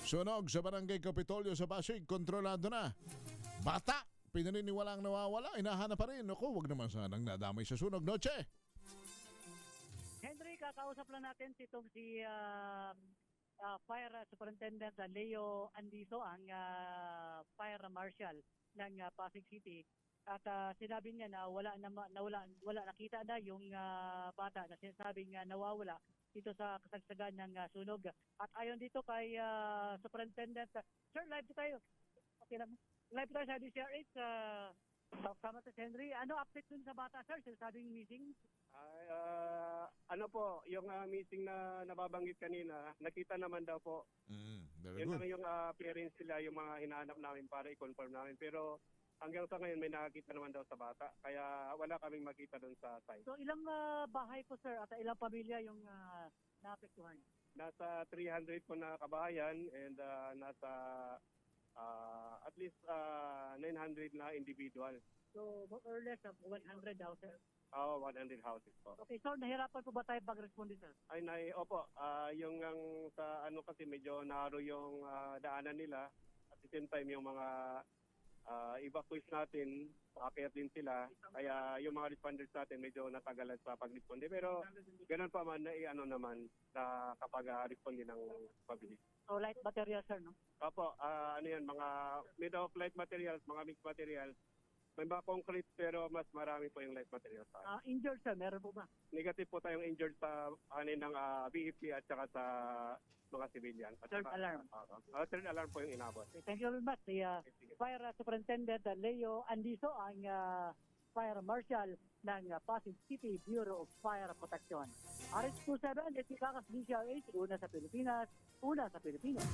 Sunog sa Barangay Kapitolyo sa Pasig, kontrolado na. Bata, pinaniniwalang nawawala, inahanap pa rin. Naku, wag naman sanang nadamay sa sunog. Noche! Henry, kakausap lang natin si Fire Superintendent Leo Andiso, ang Fire Marshal ng Pasig City. At sinabi niya na wala nakita na yung bata na sinasabing nawawala dito sa kasagsagan ng sunog. At ayon dito kay Superintendent, sir, live tayo. Okay lang. Live tayo sa DCRH. Kasama si Henry. Ano update dun sa bata, sir? Sinasabing missing? Ano po, yung missing na nababanggit kanina, nakita naman daw po. Very Yun good. naman yung appearance nila, yung mga hinahanap namin para i-confirm namin. Pero hanggang sa ngayon may nakakita naman daw sa bata. Kaya wala kaming makita doon sa site. So ilang bahay po, sir, at ilang pamilya yung naapektuhan? Nasa 300 po na kabahayan and nasa at least 900 na individual. So more or less 100 daw, sir. 100 houses po. Okay, so nahirapan po ba tayo pag-respond, sir? Opo, yung sa ano kasi medyo narrow yung daanan nila. At the same time yung mga evacuees natin, aakyat din sila. Kaya yung mga responders natin medyo natagalan sa pag-responde. Pero ganun pa man, naman na kapag responde ng pabilis. So light material, sir, no? Opo, mga made of light materials, mga mixed materials. May mga concrete pero mas marami po yung light materials. Injured, sir, meron po ba? Negative po tayong injured sa ng BEP at saka sa mga civilian. Third alarm. Third alarm po yung inabot. Okay, thank you very much. Si Fire Superintendent Leo Andiso, ang Fire Marshal ng Pasig City Bureau of Fire Protection. RH27, Eticakas DCRH, una sa Pilipinas, una sa Pilipinas.